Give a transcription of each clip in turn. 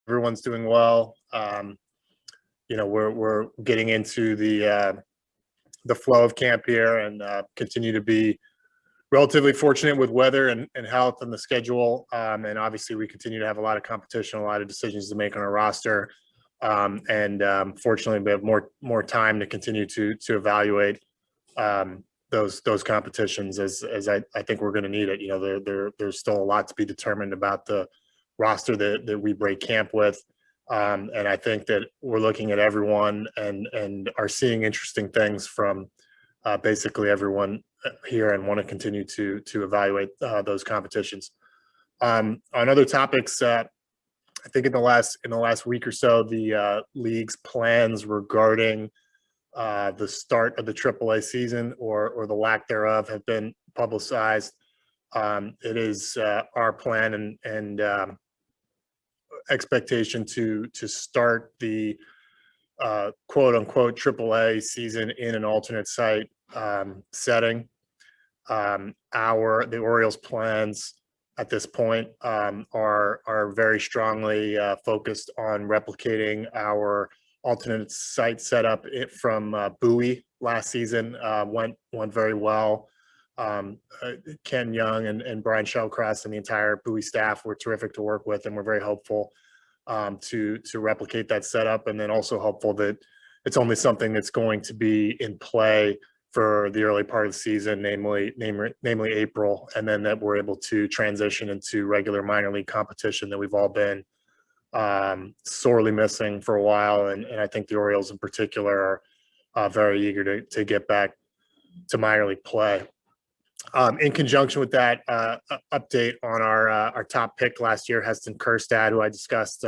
everyone's doing well. We're getting into the flow of camp here and continue to be relatively fortunate with weather and health and the schedule. And obviously we continue to have a lot of competition, a lot of decisions to make on our roster. Fortunately we have more time to continue to evaluate those competitions as I think we're going to need it. There's still a lot to be determined about the roster that we break camp with. And I think that we're looking at everyone and are seeing interesting things from basically everyone here and want to continue to evaluate those competitions. On other topics, I think in the last week or so, the league's plans regarding the start of the AAA season or the lack thereof have been publicized. It is our plan and expectation to start the quote unquote AAA season in an alternate site setting. The Orioles plans at this point are very strongly focused on replicating our alternate site setup from Bowie last season. Went very well. Ken Young and Brian Shellcross and the entire Bowie staff were terrific to work with, and we're very hopeful to replicate that setup, and then also hopeful that it's only something that's going to be in play for the early part of the season, namely April, and then that we're able to transition into regular minor league competition that we've all been sorely missing for a while. And I think the Orioles in particular are very eager to get back to minor league play. In conjunction with that, update on our top pick last year, Heston Kjerstad, who I discussed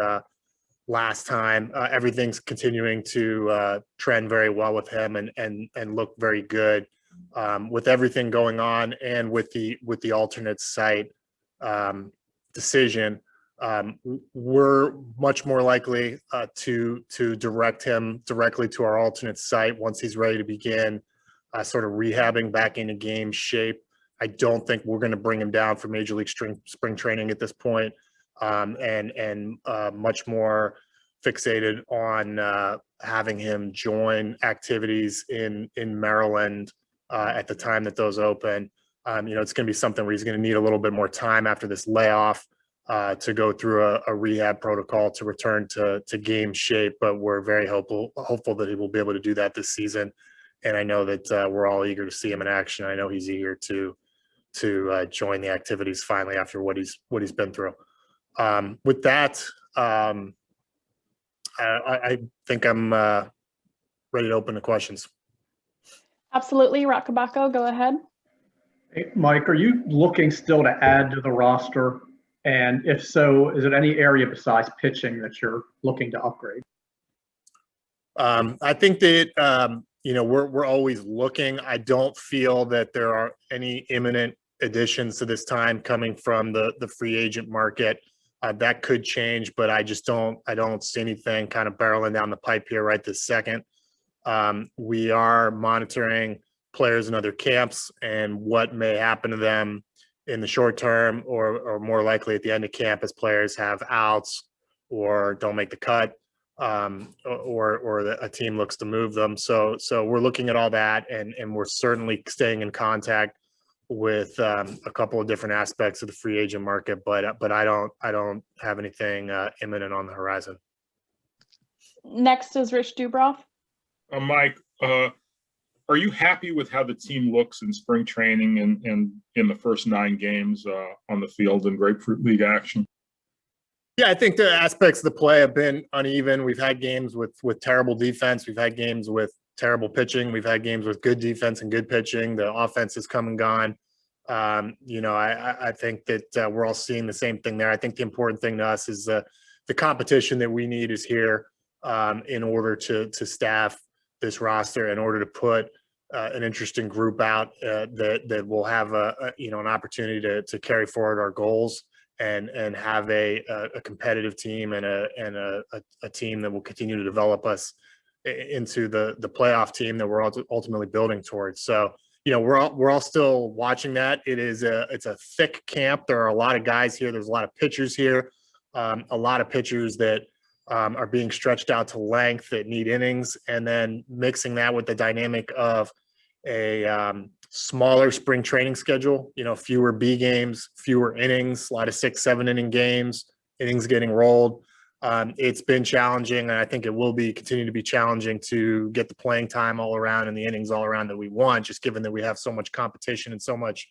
last time. Everything's continuing to trend very well with him and look very good. With everything going on and with the alternate site decision, we're much more likely to direct him directly to our alternate site once he's ready to begin sort of rehabbing back into game shape. I don't think we're going to bring him down for Major League spring training at this point, and much more fixated on having him join activities in Maryland at the time that those open. It's going to be something where he's going to need a little bit more time after this layoff to go through a rehab protocol to return to game shape, but we're very hopeful that he will be able to do that this season. And I know that we're all eager to see him in action. I know he's eager to join the activities finally after what he's been through. With that, I think I'm ready to open the questions. Absolutely. Rakabako, go ahead. Hey, Mike, are you looking still to add to the roster? And if so, is it any area besides pitching that you're looking to upgrade? I think that we're always looking. I don't feel that there are any imminent additions to this time coming from the free agent market. That could change, but I don't see anything kind of barreling down the pipe here right this second. We are monitoring players in other camps and what may happen to them in the short term or more likely at the end of camp as players have outs or don't make the cut. Or a team looks to move them. So we're looking at all that, and we're certainly staying in contact with a couple of different aspects of the free agent market, but I don't have anything imminent on the horizon. Next is Rich Dubroff. Mike, are you happy with how the team looks in spring training and in the first 9 games on the field in Grapefruit League action? Yeah, I think the aspects of the play have been uneven. We've had games with terrible defense. We've had games with terrible pitching. We've had games with good defense and good pitching. The offense has come and gone. I think that we're all seeing the same thing there. I think the important thing to us is the competition that we need is here in order to staff this roster, in order to put an interesting group out that will have an opportunity to carry forward our goals. And have a competitive team and a team that will continue to develop us into the playoff team that we're ultimately building towards. So, we're all still watching that. It's a thick camp. There are a lot of guys here. There's a lot of pitchers here. a lot of pitchers that are being stretched out to length that need innings, and then mixing that with the dynamic of a smaller spring training schedule, fewer B games, fewer innings, a lot of 6-7 inning games, innings getting rolled. It's been challenging, and I think it will continue to be challenging to get the playing time all around and the innings all around that we want, just given that we have so much competition and so much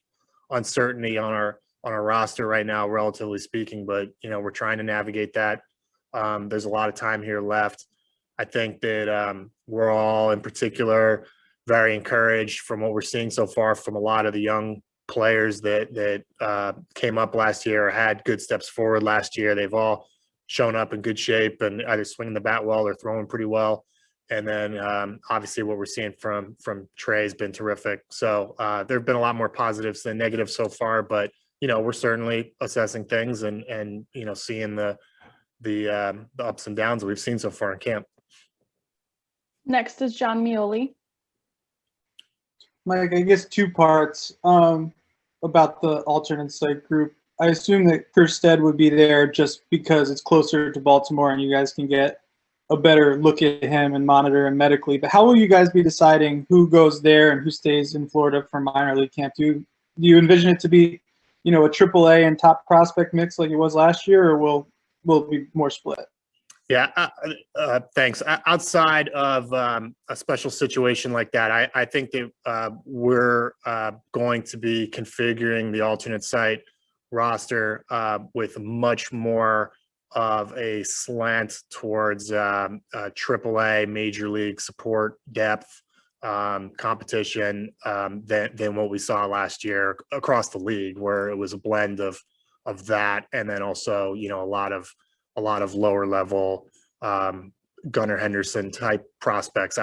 uncertainty on our roster right now, relatively speaking. But we're trying to navigate that. There's a lot of time here left. I think that we're all, in particular, very encouraged from what we're seeing so far from a lot of the young players that came up last year or had good steps forward last year. They've all shown up in good shape and either swinging the bat well or throwing pretty well. And then obviously what we're seeing from Trey has been terrific. So there have been a lot more positives than negatives so far, but we're certainly assessing things and seeing the ups and downs that we've seen so far in camp. Next is John Mioli. Mike, I guess 2 parts about the alternate site group. I assume that Kerstead would be there just because it's closer to Baltimore and you guys can get a better look at him and monitor him medically. But how will you guys be deciding who goes there and who stays in Florida for minor league camp? Do you envision it to be, a AAA and top prospect mix like it was last year, or will it be more split? Yeah, thanks. Outside of a special situation like that, I think that we're going to be configuring the alternate site roster with much more of a slant towards AAA major league support depth competition than what we saw last year across the league, where it was a blend of that, and then also a lot of lower level Gunnar Henderson type prospects.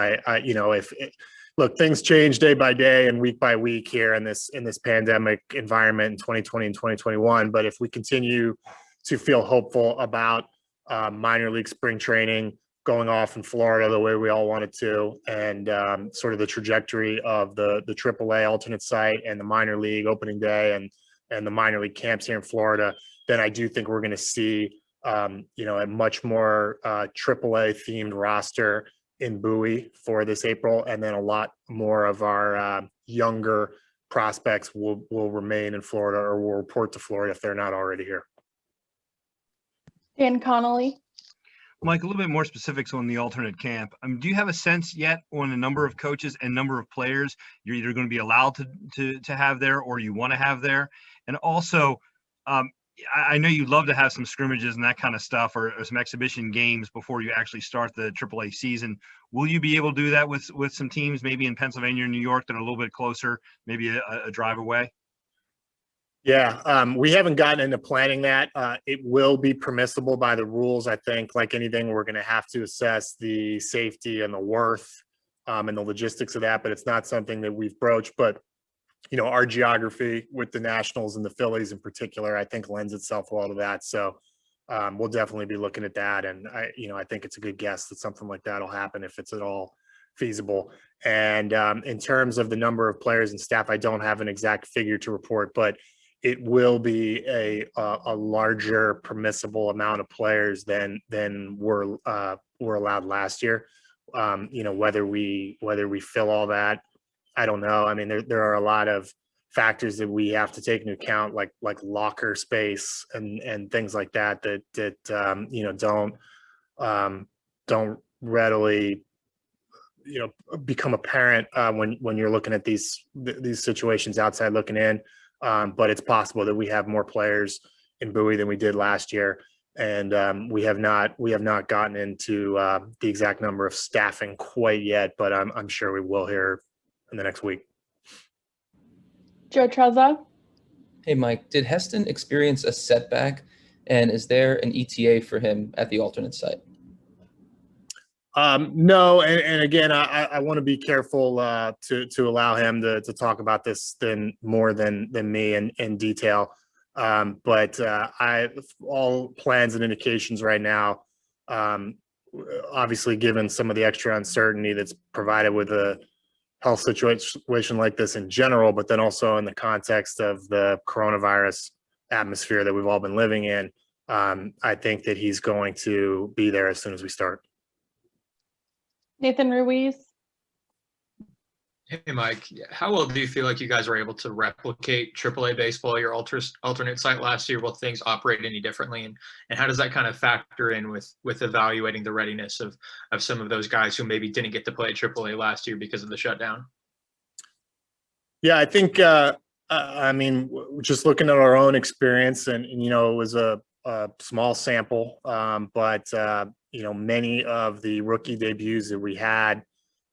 Look, things change day by day and week by week here in this pandemic environment in 2020 and 2021. But if we continue to feel hopeful about minor league spring training going off in Florida the way we all wanted to, and sort of the trajectory of the AAA alternate site and the minor league opening day and the minor league camps here in Florida, then I do think we're going to see a much more AAA themed roster in Bowie for this April, and then a lot more of our younger prospects will remain in Florida or will report to Florida if they're not already here. Dan Connolly. Mike, a little bit more specifics on the alternate camp. Do you have a sense yet on the number of coaches and number of players you're either going to be allowed to have there or you want to have there? And also, I know you'd love to have some scrimmages and that kind of stuff, or some exhibition games before you actually start the AAA season. Will you be able to do that with some teams maybe in Pennsylvania or New York that are a little bit closer, maybe a drive away? Yeah, we haven't gotten into planning that. It will be permissible by the rules. I think, like anything, we're going to have to assess the safety and the worth and the logistics of that, but it's not something that we've broached. But our geography with the Nationals and the Phillies in particular, I think lends itself well to that. So we'll definitely be looking at that. And I think it's a good guess that something like that will happen if it's at all feasible. And in terms of the number of players and staff, I don't have an exact figure to report, but it will be a larger permissible amount of players than were allowed last year. Whether we fill all that, I don't know. I mean, there are a lot of factors that we have to take into account, like locker space and things like that don't readily become apparent when you're looking at these situations outside looking in. But it's possible that we have more players in Bowie than we did last year, and we have not gotten into the exact number of staffing quite yet. But I'm sure we will here in the next week. Joe Trezza. Hey, Mike, did Heston experience a setback, and is there an ETA for him at the alternate site? No, and again, I want to be careful to allow him to talk about this more than me in detail. But all plans and indications right now, obviously given some of the extra uncertainty that's provided with a health situation like this in general, but then also in the context of the coronavirus atmosphere that we've all been living in, I think that he's going to be there as soon as we start. Nathan Ruiz. Hey, Mike, how well do you feel like you guys were able to replicate AAA baseball, your alternate site last year? Will things operate any differently? And how does that kind of factor in with evaluating the readiness of some of those guys who maybe didn't get to play AAA last year because of the shutdown? Yeah, I think, I mean, just looking at our own experience and it was a small sample, but many of the rookie debuts that we had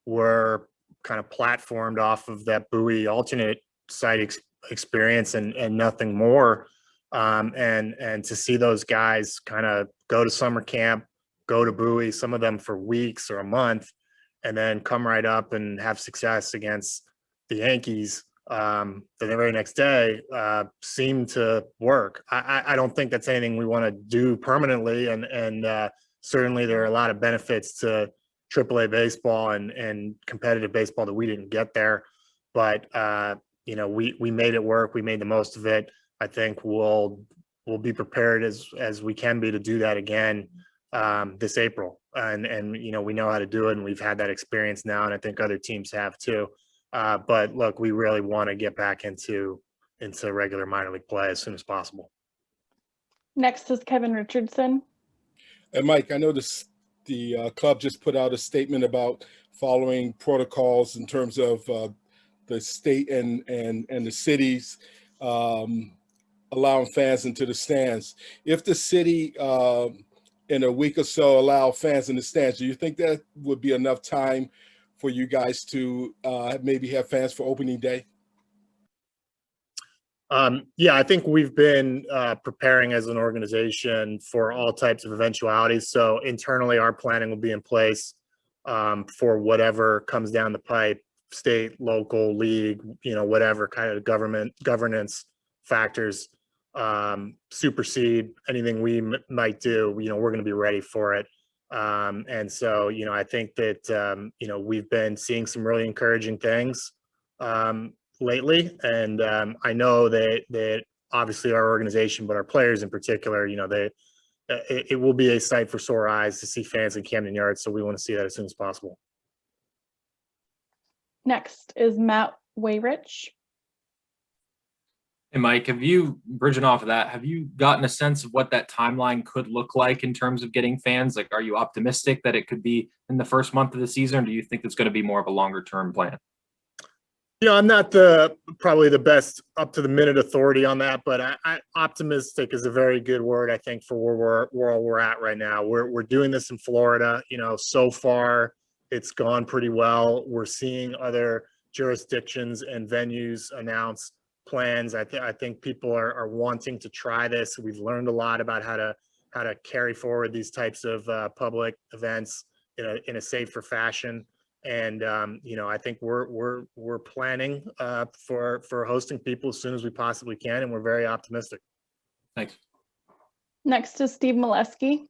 were kind of platformed off of that Bowie alternate site experience and nothing more. And to see those guys kind of go to summer camp, go to Bowie, some of them for weeks or a month, and then come right up and have success against the Yankees the very next day seemed to work. I don't think that's anything we want to do permanently. And certainly there are a lot of benefits to AAA baseball and competitive baseball that we didn't get there. But, we made it work. We made the most of it. I think we'll be prepared as we can be to do that again this April. And we know how to do it, and we've had that experience now, and I think other teams have too. But look, we really want to get back into regular minor league play as soon as possible. Next is Kevin Richardson. And Mike, I know the club just put out a statement about following protocols in terms of the state and the cities allowing fans into the stands. If the city in a week or so allow fans in the stands, do you think that would be enough time for you guys to maybe have fans for opening day? Yeah, I think we've been preparing as an organization for all types of eventualities. So internally, our planning will be in place for whatever comes down the pipe, state, local, league, whatever kind of governance factors supersede anything we might do. We're going to be ready for it. And so, I think that, we've been seeing some really encouraging things lately. And I know that obviously our organization, but our players in particular, it will be a sight for sore eyes to see fans in Camden Yards. So we want to see that as soon as possible. Next is Matt Weyrich. Hey, Mike, bridging off of that, have you gotten a sense of what that timeline could look like in terms of getting fans? Like, are you optimistic that it could be in the first month of the season, or do you think it's going to be more of a longer term plan? I'm not probably the best up to the minute authority on that, but I optimistic is a very good word, I think, for where we're at right now. We're doing this in Florida. So far it's gone pretty well. We're seeing other jurisdictions and venues announce plans. I think people are wanting to try this. We've learned a lot about how to carry forward these types of public events in a safer fashion. And I think we're planning for hosting people as soon as we possibly can, and we're very optimistic. Thanks. Next is Steve Maleski.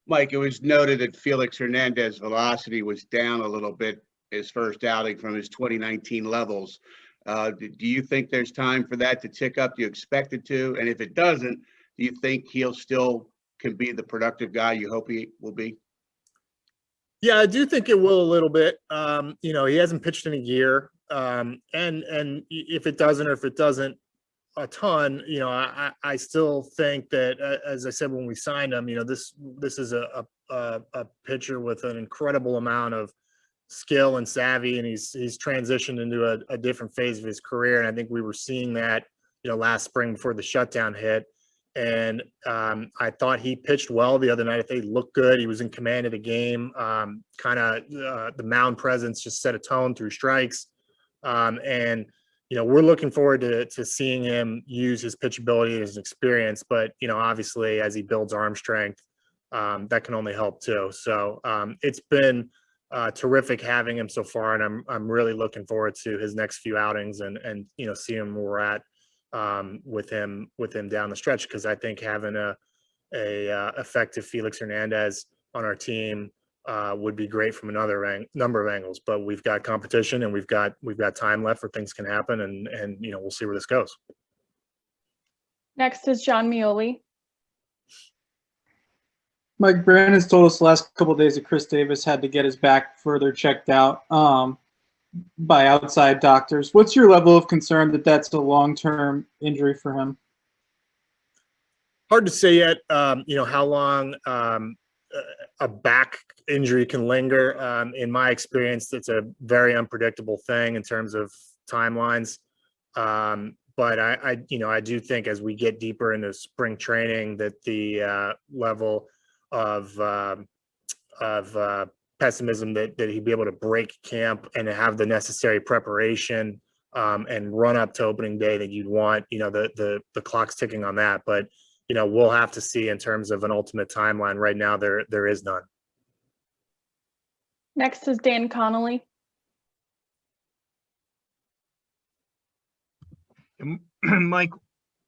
Mike, it was noted that Felix Hernandez's velocity was down a little bit his first outing from his 2019 levels. Do you think there's time for that to tick up? Do you expect it to? And if it doesn't, do you think he'll still can be the productive guy you hope he will be? Yeah, I do think it will a little bit. He hasn't pitched in a year. And if it doesn't, or if it doesn't a ton, I still think that, as I said, when we signed him, this is a pitcher with an incredible amount of skill and savvy, and he's transitioned into a different phase of his career. And I think we were seeing that, last spring before the shutdown hit. And I thought he pitched well the other night. I think he looked good. He was in command of the game. The mound presence just set a tone through strikes. We're looking forward to seeing him use his pitchability and his experience. But, obviously, as he builds arm strength, that can only help too. So it's been terrific having him so far, and I'm really looking forward to his next few outings and seeing where we're at with him down the stretch, because I think having a effective Felix Hernandez on our team would be great from another number of angles. But we've got competition, and we've got time left where things can happen, and we'll see where this goes. Next is John Mioli. Mike, Brandon's told us the last couple of days that Chris Davis had to get his back further checked out by outside doctors. What's your level of concern that that's a long-term injury for him? Hard to say yet, how long a back injury can linger. In my experience, it's a very unpredictable thing in terms of timelines. But I do think as we get deeper into spring training that the level of pessimism that he'd be able to break camp and have the necessary preparation and run up to opening day that you'd want, the clock's ticking on that. But, we'll have to see in terms of an ultimate timeline. Right now, there is none. Next is Dan Connolly. Mike,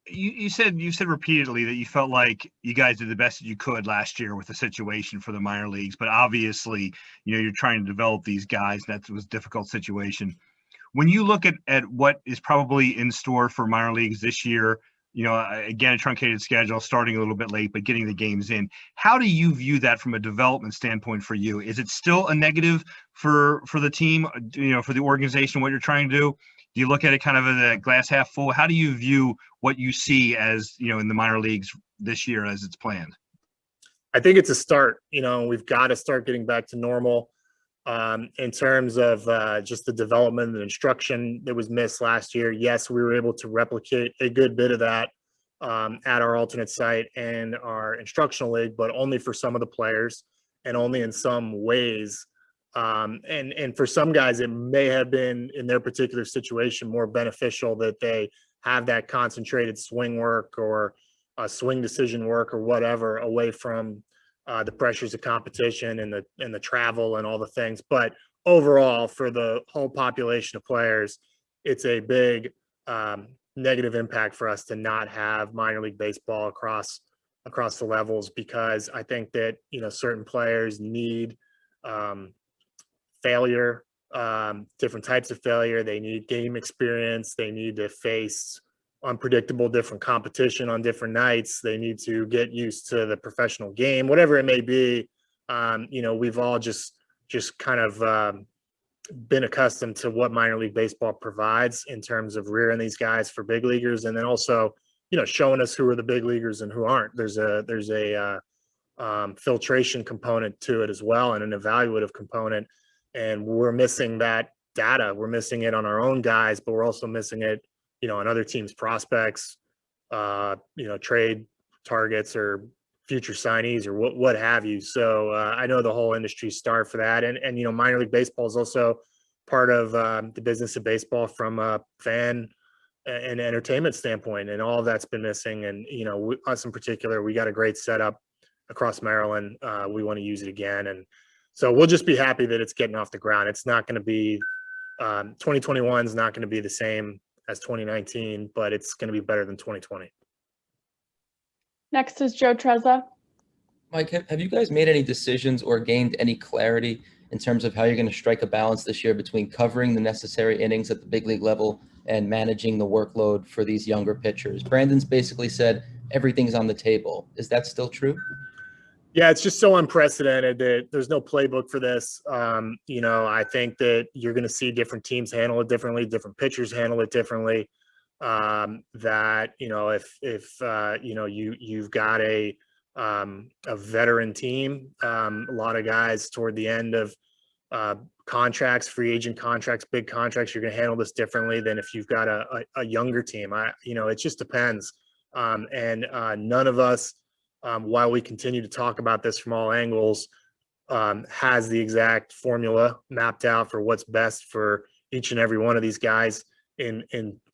you said repeatedly that you felt like you guys did the best that you could last year with the situation for the minor leagues, but obviously, you're trying to develop these guys. That was a difficult situation. When you look at what is probably in store for minor leagues this year, again, a truncated schedule, starting a little bit late, but getting the games in. How do you view that from a development standpoint for you? Is it still a negative for the team, for the organization, what you're trying to do? Do you look at it kind of as a glass half full? How do you view what you see as, in the minor leagues this year as it's planned? I think it's a start. We've got to start getting back to normal in terms of just the development and instruction that was missed last year. Yes, we were able to replicate a good bit of that at our alternate site and our instructional league, but only for some of the players and only in some ways. And for some guys, it may have been in their particular situation more beneficial that they have that concentrated swing work or swing decision work or whatever away from the pressures of competition and the travel and all the things. But overall, for the whole population of players, it's a big negative impact for us to not have minor league baseball across the levels, because I think that certain players need failure, different types of failure. They need game experience. They need to face unpredictable different competition on different nights. They need to get used to the professional game, whatever it may be. We've all just kind of been accustomed to what minor league baseball provides in terms of rearing these guys for big leaguers, and then also showing us who are the big leaguers and who aren't. There's a filtration component to it as well, and an evaluative component. And we're missing that data. We're missing it on our own guys, but we're also missing it, on other teams' prospects, trade targets or future signees or what have you. So I know the whole industry's starved for that. And minor league baseball is also part of the business of baseball from a fan and entertainment standpoint. And all of that's been missing. And, us in particular, we got a great setup across Maryland. We want to use it again. And so we'll just be happy that it's getting off the ground. It's not going to be 2021 is not going to be the same as 2019, but it's going to be better than 2020. Next is Joe Trezza. Mike, have you guys made any decisions or gained any clarity in terms of how you're going to strike a balance this year between covering the necessary innings at the big league level and managing the workload for these younger pitchers? Brandon's basically said everything's on the table. Is that still true? Yeah, it's just so unprecedented that there's no playbook for this. I think that you're going to see different teams handle it differently, different pitchers handle it differently. That if you've got a veteran team, a lot of guys toward the end of contracts, free agent contracts, big contracts, you're going to handle this differently than if you've got a younger team. It just depends. And none of us, while we continue to talk about this from all angles, has the exact formula mapped out for what's best for each and every one of these guys in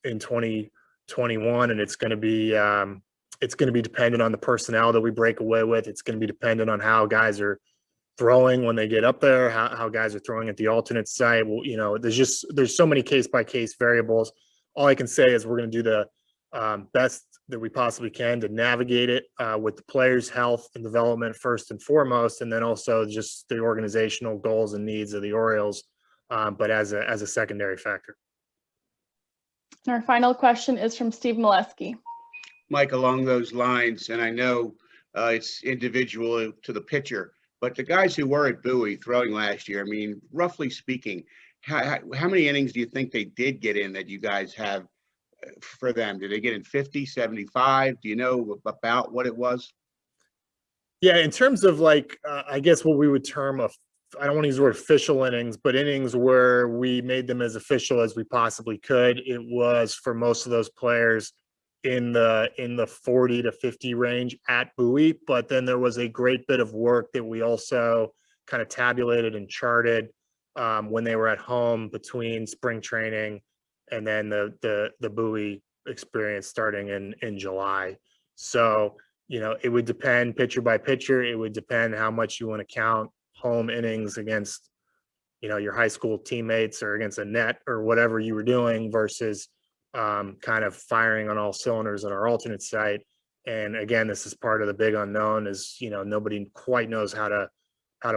2021. And it's going to be dependent on the personnel that we break away with. It's going to be dependent on how guys are throwing when they get up there, how guys are throwing at the alternate site. Well, there's so many case by case variables. All I can say is we're going to do the best that we possibly can to navigate it with the players' health and development first and foremost, and then also just the organizational goals and needs of the Orioles, but as a secondary factor. Our final question is from Steve Maleski. Mike, along those lines, and I know it's individual to the pitcher. But the guys who were at Bowie throwing last year, I mean, roughly speaking, how many innings do you think they did get in that you guys have for them? Did they get in 50, 75? Do you know about what it was? Yeah, in terms of like, I guess what we would term I don't want to use the word official innings, but innings where we made them as official as we possibly could. It was for most of those players in the 40 to 50 range at Bowie, but then there was a great bit of work that we also kind of tabulated and charted when they were at home between spring training and then the Bowie experience starting in July. So, you know, it would depend pitcher by pitcher. It would depend how much you want to count home innings against, you know, your high school teammates or against a net or whatever you were doing versus kind of firing on all cylinders at our alternate site. And again, this is part of the big unknown is, you know, nobody quite knows how to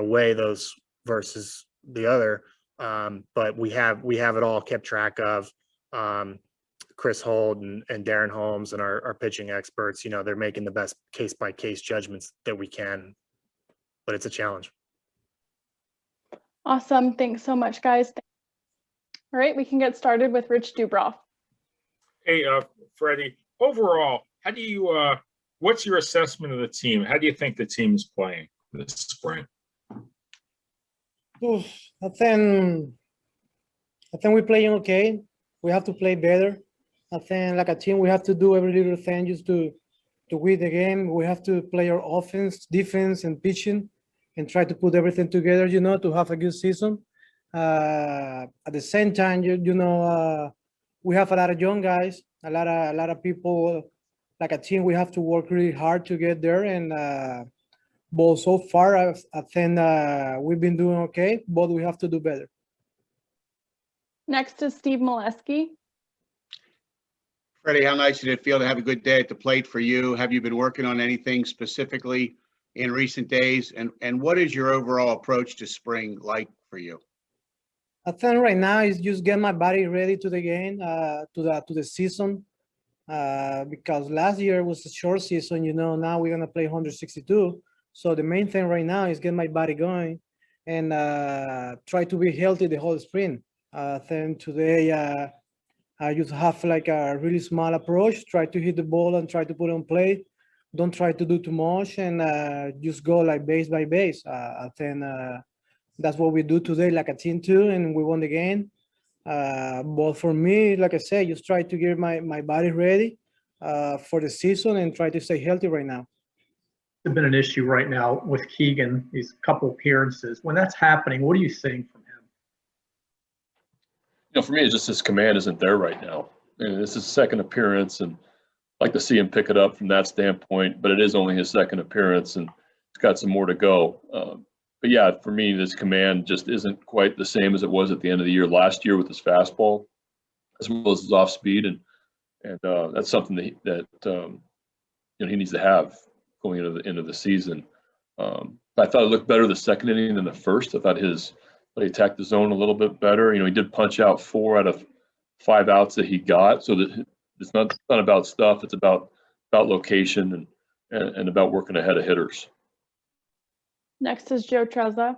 weigh those versus the other. But we have it all kept track of. Chris Hold and Darren Holmes and our pitching experts, you know, they're making the best case by case judgments that we can, but it's a challenge. Awesome. Thanks so much, guys. All right, we can get started with Rich Dubrow. Hey, Freddie, overall, how do you, what's your assessment of the team? How do you think the team is playing this spring? I think we're playing okay. We have to play better. I think like a team, we have to do every little thing just to win the game. We have to play our offense, defense, and pitching, and try to put everything together, you know, to have a good season. At the same time, we have a lot of young guys, a lot of people. Like a team, we have to work really hard to get there. And but so far, I think we've been doing okay, but we have to do better. Next is Steve Maleski. Freddie, how nice did it feel to have a good day at the plate for you? Have you been working on anything specifically in recent days? And what is your overall approach to spring like for you? I think right now is just get my body ready to the game, to the season, because last year was a short season. You know, now we're gonna play 162. So the main thing right now is get my body going and try to be healthy the whole spring. Then today I just have like a really small approach. Try to hit the ball and try to put it on play. Don't try to do too much and just go like base by base. I think that's what we do today, like a team too, and we won the game. But for me, like I said, just try to get my body ready for the season and try to stay healthy right now. There's been an issue right now with Keegan, these couple appearances. When that's happening, what are you seeing from him? You know, for me, it's just his command isn't there right now. And this is his second appearance, and I'd like to see him pick it up from that standpoint, but it is only his second appearance, and he's got some more to go. But yeah, for me, this command just isn't quite the same as it was at the end of the year last year with his fastball, as well as his off speed, and that's something that you know, he needs to have going into the season. I thought it looked better the second inning than the first. I thought he attacked the zone a little bit better. You know, he did punch out 4 out of 5 outs that he got. So that it's not about stuff. It's about location and about working ahead of hitters. Next is Joe Trezza.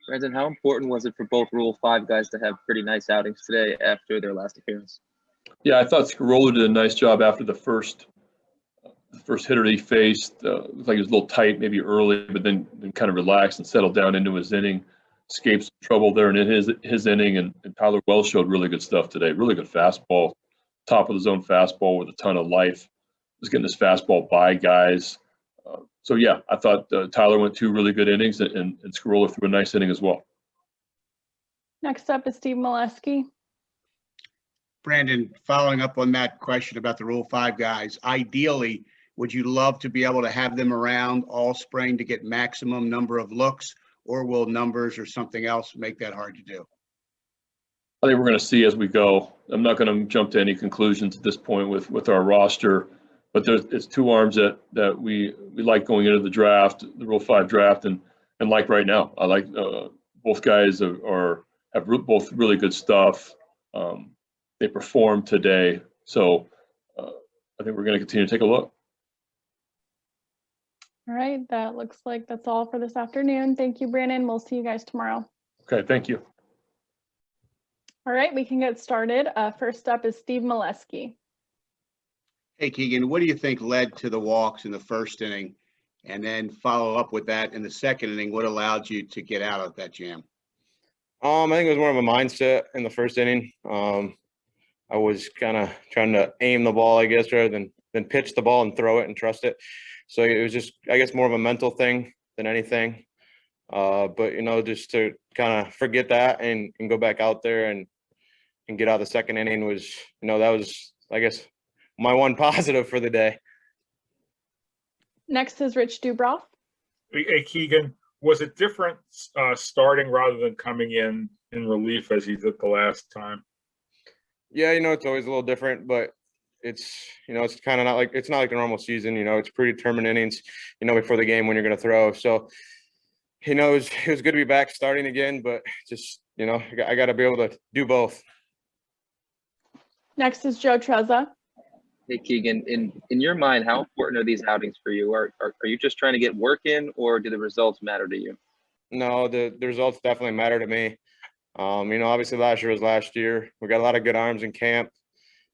Brandon, how important was it for both Rule 5 guys to have pretty nice outings today after their last appearance? Yeah, I thought Scarola did a nice job after the first hitter he faced. Looked like he was a little tight maybe early, but then kind of relaxed and settled down into his inning. Escaped some trouble there in his inning, and Tyler Wells showed really good stuff today. Really good fastball, top of the zone fastball with a ton of life. Was getting his fastball by guys. So yeah, I thought Tyler went 2 really good innings, and Scarola threw a nice inning as well. Next up is Steve Maleski. Brandon, following up on that question about the Rule 5 guys, ideally, would you love to be able to have them around all spring to get maximum number of looks, or will numbers or something else make that hard to do? I think we're going to see as we go. I'm not going to jump to any conclusions at this point with our roster, but it's 2 arms that we like going into the draft, the Rule 5 draft, and like right now. I like both guys have both really good stuff. They performed today, so I think we're going to continue to take a look. All right, that looks like that's all for this afternoon. Thank you, Brandon. We'll see you guys tomorrow. Okay, thank you. All right, we can get started. First up is Steve Maleski. Hey, Keegan, what do you think led to the walks in the first inning? And then follow up with that in the second inning, what allowed you to get out of that jam? I think it was more of a mindset in the first inning. I was kind of trying to aim the ball, I guess, rather than pitch the ball and throw it and trust it. So it was just, I guess, more of a mental thing than anything. But, you know, just to kind of forget that and go back out there and get out of the second inning was, you know, that was, I guess, my one positive for the day. Next is Rich Dubro. Hey, Keegan, was it different starting rather than coming in relief as you did the last time? Yeah, you know, it's always a little different, but it's, you know, it's kind of not like the normal season. You know, it's predetermined innings, you know, before the game when you're going to throw. So, you know, it was good to be back starting again, but just, you know, I got to be able to do both. Next is Joe Trezza. Hey, Keegan, in your mind, how important are these outings for you? Are you just trying to get work in, or do the results matter to you? No, the results definitely matter to me. You know, obviously last year was last year. We got a lot of good arms in camp.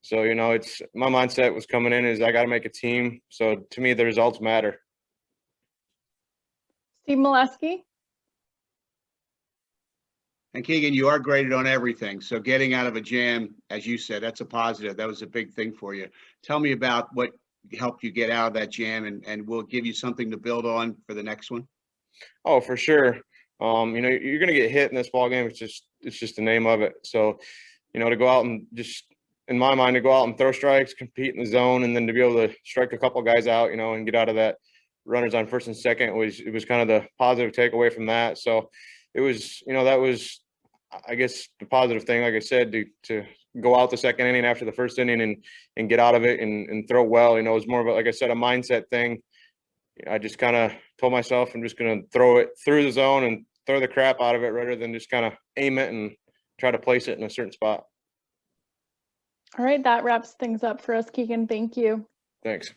So, you know, it's my mindset was coming in is I got to make a team. So to me, the results matter. Steve Maleski. And Keegan, you are graded on everything. So getting out of a jam, as you said, that's a positive. That was a big thing for you. Tell me about what helped you get out of that jam, and we'll give you something to build on for the next one. Oh, for sure. You know, you're going to get hit in this ball game. It's just the name of it. So, you know, to go out and just, in my mind, to go out and throw strikes, compete in the zone, and then to be able to strike a couple guys out, you know, and get out of that runners on first and second it was kind of the positive takeaway from that. So it was, you know, that was, I guess, the positive thing, like I said, to go out the second inning after the first inning and get out of it and throw well. You know, it was more of a, like I said, a mindset thing. I just kind of told myself I'm just going to throw it through the zone and throw the crap out of it rather than just kind of aim it and try to place it in a certain spot. All right, that wraps things up for us, Keegan. Thank you. Thanks.